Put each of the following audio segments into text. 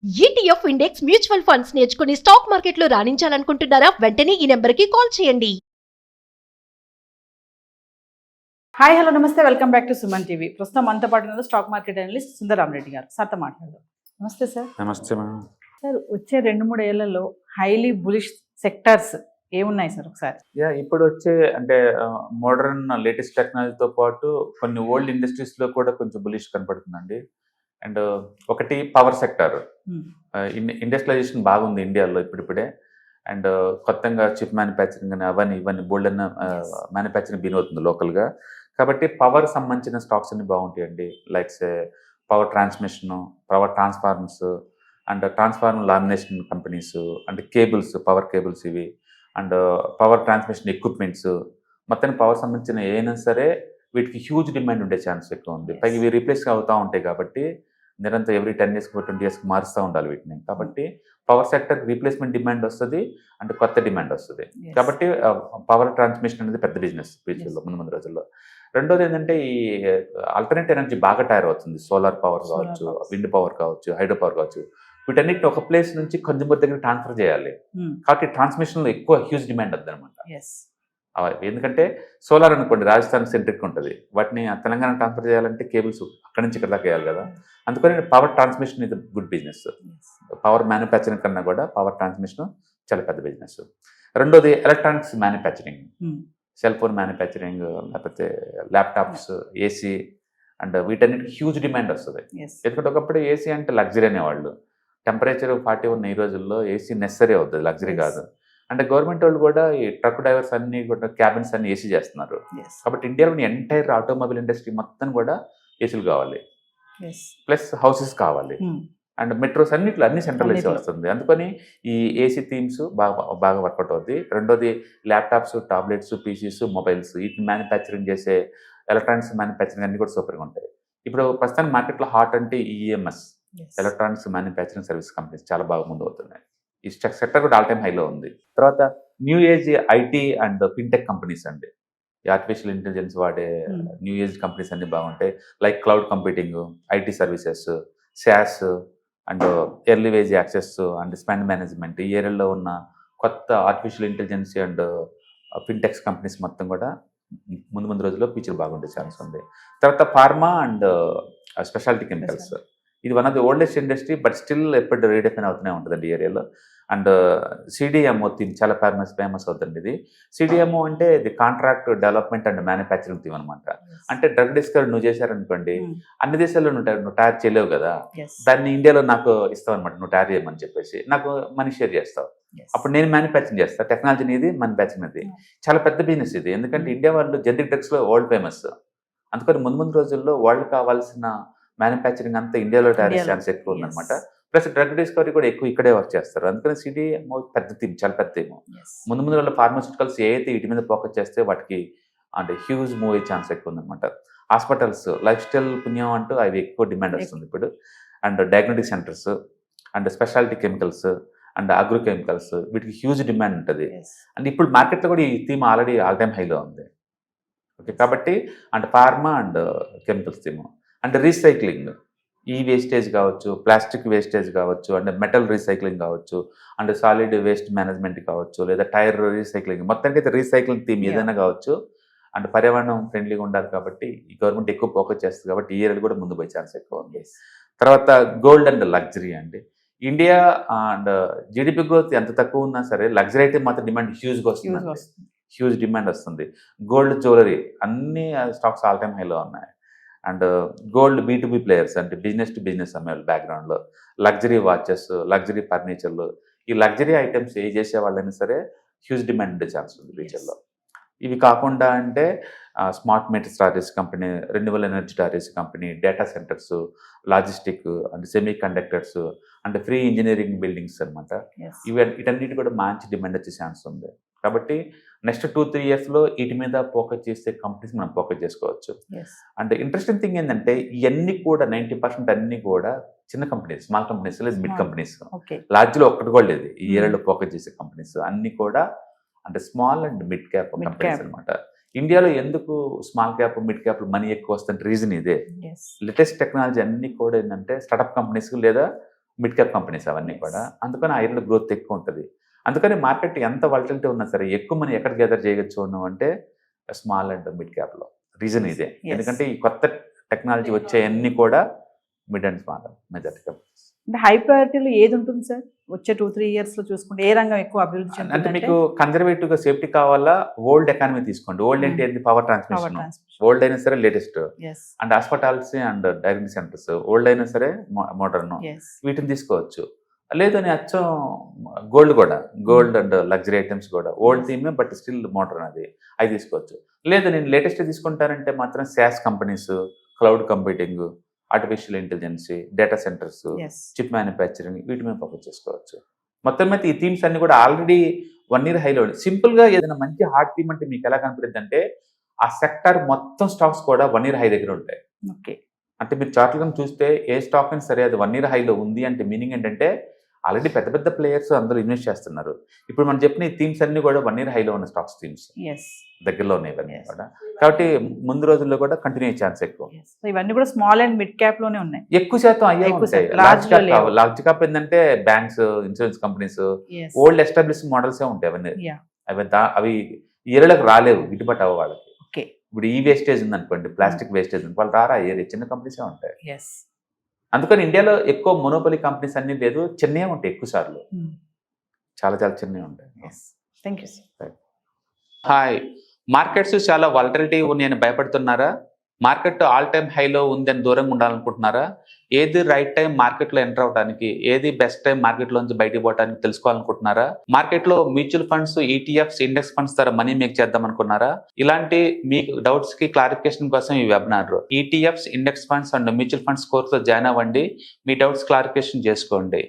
ETF index mutual funds నేర్చుకుని stock మార్కెట్లో రాణించాలనుకుంటున్నారా? వెంటనే ఈ నెంబర్కి కాల్ చేయండి. హాయ్ హలో నమస్తే, welcome back to Suman TV. ప్రస్తుతం మనతో పాటు ఉన్నారు స్టాక్ మార్కెట్ అనలిస్ట్ సుందరరామరెడ్డి గారు. సార్తో మాట్లాడదాం. నమస్తే సార్. నమస్తే మేడం. సార్, వచ్చే 2-3 ఏళ్లలో హైలీ బులిష్ సెక్టార్స్ ఏమున్నాయి సార్ ఒకసారి? ఇప్పుడు వచ్చే అంటే మోడర్న్ లేటెస్ట్ టెక్నాలజీతో పాటు కొన్ని ఓల్డ్ ఇండస్ట్రీస్ లో కూడా కొంచెం బులిష్ కనపడుతుందండి. అండ్ ఒకటి పవర్ సెక్టర్. ఇండస్ట్రియలైజేషన్ బాగుంది ఇండియాలో ఇప్పుడిప్పుడే. అండ్ కొత్తగా చిప్ మ్యానుఫ్యాక్చరింగ్ అని అవన్నీ ఇవన్నీ బోల్డ్ అన్న మ్యానుఫ్యాక్చరింగ్ బిన్ అవుతుంది లోకల్గా. కాబట్టి పవర్ సంబంధించిన స్టాక్స్ అన్ని బాగుంటాయండి. Likes power transmission, power transformers and transformer lamination companies, and cables, power cables ఇవి, అండ్ పవర్ ట్రాన్స్మిషన్ ఎక్విప్మెంట్స్, మొత్తానికి పవర్ సంబంధించిన ఏదైనా సరే వీటికి హ్యూజ్ డిమాండ్ ఉండే ఛాన్స్ ఎక్కువ ఉంది. పైగా ఇవి రీప్లేస్ అవుతూ ఉంటాయి కాబట్టి నిరంతరం ఎవ్రీ 10 years 20 years మారుస్తూ ఉండాలి వీటిని. కాబట్టి పవర్ సెక్టర్ రీప్లేస్మెంట్ డిమాండ్ వస్తుంది, అంటే కొత్త డిమాండ్ వస్తుంది. కాబట్టి పవర్ ట్రాన్స్మిషన్ అనేది పెద్ద బిజినెస్ ఫ్యూచర్లో, ముందు రోజుల్లో. రెండోది ఏంటంటే ఈ ఆల్టర్నేట్ ఎనర్జీ బాగా తయారు అవుతుంది. సోలార్ పవర్ కావచ్చు, విండ్ పవర్ కావచ్చు, హైడ్రో పవర్ కావచ్చు. వీటన్నిటిని ఒక ప్లేస్ నుంచి కన్జ్యూమర్ దగ్గర ట్రాన్స్ఫర్ చేయాలి. కాబట్టి ట్రాన్స్మిషన్లో ఎక్కువ హ్యూజ్ డిమాండ్ వద్దు అనమాట. ఎందుకంటే సోలార్ అనుకోండి రాజస్థాన్ సెంట్రిక్ ఉంటుంది, వాటిని తెలంగాణ ట్రాన్స్ఫర్ చేయాలంటే కేబుల్స్ అక్కడి నుంచి ఇక్కడ దాకా వేయాలి కదా. అందుకని పవర్ ట్రాన్స్మిషన్ ఇది గుడ్ బిజినెస్. పవర్ మ్యానుఫ్యాక్చరింగ్ కన్నా కూడా పవర్ ట్రాన్స్మిషన్ చాలా పెద్ద బిజినెస్. రెండోది electronics manufacturing, cell phone manufacturing, లేకపోతే ల్యాప్టాప్స్, ఏసీ, అండ్ వీటన్నిటికి హ్యూజ్ డిమాండ్ వస్తుంది. ఎందుకంటే ఒకప్పుడు ఏసీ అంటే లగ్జరీ అనేవాళ్ళు. టెంపరేచర్ 40 ఉన్న ఈ రోజుల్లో ఏసీ నెసరీ అవుతుంది, లగ్జరీ కాదు. అంటే గవర్నమెంట్ వాళ్ళు కూడా ఈ ట్రక్ డ్రైవర్స్ అన్ని కూడా క్యాబిన్స్ అన్ని ఏసీ చేస్తున్నారు. కాబట్టి ఇండియాలోని ఎంటైర్ ఆటోమొబైల్ ఇండస్ట్రీ మొత్తం కూడా ఏసీలు కావాలి, ప్లస్ హౌసెస్ కావాలి, అండ్ మెట్రోస్ అన్నిట్లో అన్ని సెంట్రలైజ్ వస్తుంది. అందుకని ఈ ఏసీ థీమ్స్ బాగా వర్కౌట్ అవుతుంది. రెండోది ల్యాప్టాప్స్, టాబ్లెట్స్, పీసీస్, మొబైల్స్, వీటిని మ్యానుఫ్యాక్చరింగ్ చేసే ఎలక్ట్రానిక్స్ మ్యానుఫ్యాక్చరింగ్ అన్ని కూడా సూపర్గా ఉంటాయి. ఇప్పుడు ప్రస్తుతానికి మార్కెట్లో హాట్ అంటే EMS, electronics manufacturing service companies చాలా బాగా ముందు అవుతున్నాయి. ఈ సెక్టర్ కూడా ఆల్ టైమ్ హైలో ఉంది. తర్వాత new age IT and fintech companies అండి. ఈ ఆర్టిఫిషియల్ ఇంటెలిజెన్స్ వాడే న్యూ ఏజ్ కంపెనీస్ అన్ని బాగుంటాయి. Like cloud computing, IT services, SaaS, and early wage access and spend management, ఈ ఏరియాలో ఉన్న కొత్త artificial intelligence and fintechs companies మొత్తం కూడా ముందు రోజుల్లో ఫ్యూచర్ బాగుండే ఛాన్స్ ఉంది. తర్వాత ఫార్మా అండ్ స్పెషాలిటీ కెమికల్స్, ఇది one of the oldest industry, but still ఎప్పుడు రీడెఫైన్ అవుతూనే ఉంటుందండి ఈ ఏరియాలో. అండ్ సిడిఎంఓ థీమ్ చాలా ఫేమస్ అవుతుంది. ఇది సిడిఎంఓ అంటే ఇది contract development and manufacturing theme అనమాట. అంటే డ్రగ్ డిస్కవరీ నువ్వు చేశారనుకోండి, అన్ని దేశాల్లో నువ్వు తయారు చేయలేవు కదా, దాన్ని ఇండియాలో నాకు ఇస్తావు అనమాట, నువ్వు తయారు చేయమని చెప్పేసి నాకు మనీ షేర్ చేస్తావు. అప్పుడు నేను మ్యానుఫ్యాక్చరింగ్ చేస్తాను, టెక్నాలజీ ఇది, మ్యానుఫ్యాక్చరింగ్ అది. చాలా పెద్ద బిజినెస్ ఇది. ఎందుకంటే ఇండియా వాళ్ళు జనరిక్ డ్రగ్స్లో వరల్డ్ ఫేమస్. అందుకని ముందు రోజుల్లో వరల్డ్ కావాల్సిన మ్యానుఫ్యాక్చరింగ్ అంతా ఇండియాలో తయారు ఛాన్స్ ఎక్కువ ఉందన్నమాట. ప్లస్ డ్రగ్ డిస్కవరీ కూడా ఎక్కువ ఇక్కడే వర్క్ చేస్తారు. అందుకని సిడిఎంఓ పెద్ద థీమ్, చాలా పెద్ద థీమ్. ముందు వాళ్ళ ఫార్మాస్యూటికల్స్ ఏదైతే వీటి మీద ఫోకస్ చేస్తే వాటికి అంటే హ్యూజ్ మూవ్ అయ్యే ఛాన్స్ ఎక్కువ ఉందన్నమాట. హాస్పిటల్స్, లైఫ్ స్టైల్ పుణ్యం అంటూ అవి ఎక్కువ డిమాండ్ వస్తుంది ఇప్పుడు. And diagnostic centres, and speciality chemicals, and agro chemicals, వీటికి హ్యూజ్ డిమాండ్ ఉంటుంది. అండ్ ఇప్పుడు మార్కెట్లో కూడా ఈ థీమ్ ఆల్రెడీ ఆల్ టైమ్ హైలో ఉంది. ఓకే, కాబట్టి and pharma and chemicals theme. And recycling, ఈ వేస్టేజ్ కావచ్చు, ప్లాస్టిక్ వేస్టేజ్ కావచ్చు, అండ్ మెటల్ రీసైక్లింగ్ కావచ్చు, అండ్ సాలిడ్ వేస్ట్ మేనేజ్మెంట్ కావచ్చు, లేదా టైర్ రీసైక్లింగ్, మొత్తానికి అయితే రీసైక్లింగ్ థీమ్ ఏదైనా కావచ్చు. అండ్ పర్యావరణం ఫ్రెండ్లీగా ఉండాలి కాబట్టి ఈ గవర్నమెంట్ ఎక్కువ ఫోకస్ చేస్తుంది కాబట్టి ఈ ఏరియాలో కూడా ముందు పోయే ఛాన్స్ ఎక్కువ ఉంది. తర్వాత గోల్డ్ అండ్ లగ్జరీ అండి. ఇండియా అండ్ జీడిపి గ్రోత్ ఎంత తక్కువ ఉన్నా సరే లగ్జరీ అయితే మాత్రం డిమాండ్ హ్యూజ్గా వస్తుంది, హ్యూజ్ డిమాండ్ వస్తుంది. గోల్డ్, జ్యువెలరీ అన్ని స్టాక్స్ ఆల్ టైమ్ హైలో ఉన్నాయి. అండ్ గోల్డ్ B2B ప్లేయర్స్ అంటే బిజినెస్ టు బిజినెస్ అమ్మేవాళ్ళు బ్యాక్గ్రౌండ్లో, లగ్జరీ వాచెస్, లగ్జరీ ఫర్నిచర్లు, ఈ లగ్జరీ ఐటమ్స్ ఏ చేసే వాళ్ళైనా సరే హ్యూజ్ డిమాండ్ ఉండే ఛాన్స్ ఉంది ఫ్యూచర్లో. ఇవి కాకుండా అంటే smart meter storage company, renewal energy storage company, data centres, logistic and semiconductors, and free engineering buildings అనమాట. వీటన్నిటి కూడా మంచి డిమాండ్ వచ్చే ఛాన్స్ ఉంది. కాబట్టి నెక్స్ట్ 2-3 yearsలో వీటి మీద ఫోకస్ చేసే కంపెనీస్ మనం ఫోకస్ చేసుకోవచ్చు. అంటే ఇంట్రెస్టింగ్ థింగ్ ఏంటంటే ఇవన్నీ కూడా 90% అన్ని కూడా చిన్న కంపెనీస్, స్మాల్ కంపెనీస్, లేదు మిడ్ కంపెనీస్. లార్జ్లో ఒక్కటి కూడా లేదు ఈ ఏరియాలో ఫోకస్ చేసే కంపెనీస్ అన్ని కూడా. అంటే small and mid cap companies అనమాట. ఇండియాలో ఎందుకు small cap, mid cap money ఎక్కువ వస్తుంటే రీజన్ ఇదే. లేటెస్ట్ టెక్నాలజీ అన్ని కూడా ఏంటంటే స్టార్టప్ కంపెనీస్ లేదా మిడ్ క్యాప్ కంపెనీస్ అవన్నీ కూడా. అందుకని ఆ ఏరియాలో గ్రోత్ ఎక్కువ ఉంటుంది. అందుకని మార్కెట్ ఎంత వాలటిలిటీ ఉన్నా సరే ఎక్కువ మనీ ఎక్కడ గ్యాదర్ చేయొచ్చు అంటే స్మాల్ అండ్ మిడ్ క్యాప్లో. రీజన్ ఇదే, ఎందుకంటే ఈ కొత్త టెక్నాలజీ వచ్చేవన్నీ కూడా mid and small majority companies. అంటే హై ప్రయారిటీలో ఏది ఉంటుంది సార్ వచ్చే 2-3 years లో చూసుకుంటే ఏ రంగం ఎక్కువ అభివృద్ధి అంటే చెందుతుంది? మీకు కన్జర్వేటివ్ గా సేఫ్టీ కావాలా, ఓల్డ్ ఎకానమీ తీసుకోండి. ఓల్డ్ ఏంటి? ఏంటి? Power transmission. ఓల్డ్ అయినా సరే latest, and hospitals and daring centres old అయినా సరే మోడర్న్, వీటిని తీసుకోవచ్చు. లేదని అచ్చం గోల్డ్ కూడా, గోల్డ్ అండ్ లగ్జరీ ఐటమ్స్ కూడా ఓల్డ్ థీమే బట్ స్టిల్ మోడర్న్, అది తీసుకోవచ్చు. లేదు నేను లేటెస్ట్ తీసుకుంటానంటే మాత్రం SaaS companies, cloud computing, artificial intelligence, data centres, chip manufacturing, వీటి మీద ఫోకస్ చేసుకోవచ్చు. మొత్తం మీద ఈ థీమ్స్ అన్ని కూడా ఆల్రెడీ 1 year హైలో. సింపుల్ గా ఏదైనా మంచి హార్డ్ థీమ్ అంటే మీకు ఎలా కనపడుతుంది అంటే ఆ సెక్టర్ మొత్తం స్టాక్స్ కూడా 1 year హై దగ్గర ఉంటాయి. ఓకే, అంటే మీరు చార్ట్గా చూస్తే ఏ స్టాక్ అయినా సరే అది 1 year హైలో ఉంది అంటే మీనింగ్ ఏంటంటే ఆల్రెడీ పెద్ద పెద్ద ప్లేయర్స్ అందరూ ఇన్వెస్ట్ చేస్తున్నారు. ఇప్పుడు మనం చెప్పిన ఈ థీమ్స్ అన్ని కూడా 1 year హైలో ఉన్న స్టాక్స్ థీమ్స్ దగ్గరలో ఉన్నాయి ఇవన్నీ కూడా. కాబట్టి ముందు రోజుల్లో కూడా కంటిన్యూ అయ్యే ఛాన్స్ ఎక్కువ. ఇవన్నీ కూడా స్మాల్ అండ్ మిడ్ క్యాప్ లోనే ఉన్నాయి. ఎక్కువ శాతం అయ్యే ఉంటాయి. లార్జ్ క్యాప్ ఏంటంటే banks, insurance companies, old establish models ఉంటాయి అవన్నీ. అవి ఏరియాలకు రాలేవు, గిట్టుబాటు అవ్వ వాళ్ళకి. ఇప్పుడు ఈ వేస్టేజ్ ఉంది అనుకోండి, ప్లాస్టిక్ వేస్టేజ్ ఉంది, వాళ్ళు రారా, ఏరియా చిన్న కంపెనీసే ఉంటాయి. అందుకని ఇండియాలో ఎక్కువ మొనోపలి కంపెనీస్ అన్ని లేదు, చిన్నవి ఉంటాయి ఎక్కువ సార్లు, చాలా చాలా చిన్నవి ఉంటాయి. Thank you sir. Hi, markets చాలా వాలటిలిటీ ఉన్నాయని భయపడుతున్నారా? మార్కెట్ ఆల్ టైమ్ హైలో ఉందని దూరంగా ఉండాలనుకుంటున్నారా? ఏది రైట్ టైం మార్కెట్లో ఎంటర్ అవడానికి, ఏది బెస్ట్ టైం మార్కెట్లోంచి బయటకు పోవడానికి తెలుసుకోవాలనుకుంటున్నారా? మార్కెట్లో mutual funds, ETFs, index funds ద్వారా మనీ మేక్ చేద్దాం అనుకున్నారా? ఇలాంటి మీ డౌట్స్ కి క్లారిఫికేషన్ కోసం ఈ webinar. ETFs, index funds and mutual funds కోర్సులో జాయిన్ అవ్వండి, మీ డౌట్స్ క్లారిఫికేషన్ చేసుకోండి.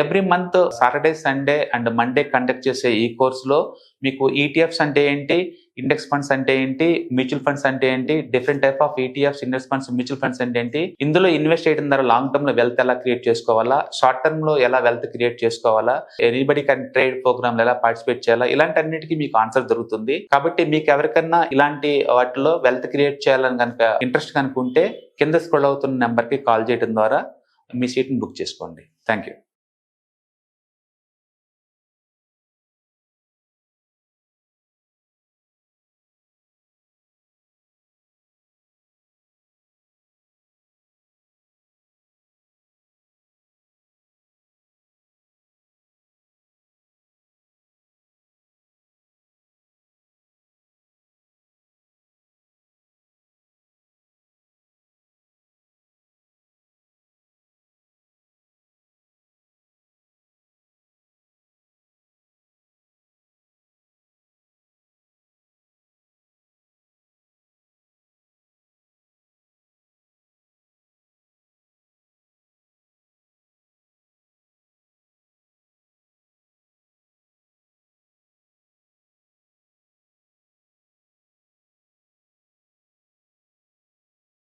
Every month Saturday, Sunday and Monday conduct చేసే ఈ కోర్సులో మీకు ETFs అంటే ఏంటి, ఇండెక్స్ ఫండ్స్ అంటే ఏంటి, మ్యూచువల్ ఫండ్స్ అంటే ఏంటి, different type of ETFs, index funds, mutual funds అంటే ఏంటి, ఇందులో ఇన్వెస్ట్ చేయడం ద్వారా లాంగ్ టర్మ్ లో వెల్త్ ఎలా క్రియేట్ చేసుకోవాలా, షార్ట్ టర్మ్ లో ఎలా వెల్త్ క్రియేట్ చేసుకోవాలా, ఎనీబడి కెన్ ట్రేడ్ ప్రోగ్రామ్ ఎలా పార్టిసిపేట్ చేయాలా, ఇలాంటి అన్నిటికీ మీకు ఆన్సర్ దొరుకుతుంది. కాబట్టి మీకు ఎవరికన్నా ఇలాంటి వాటిలో వెల్త్ క్రియేట్ చేయాలని కనుక ఇంట్రెస్ట్ కనుకుంటే కింద స్క్రోల్ అవుతున్న నెంబర్ కి కాల్ చేయడం ద్వారా మీ సీట్ని బుక్ చేసుకోండి. Thank you.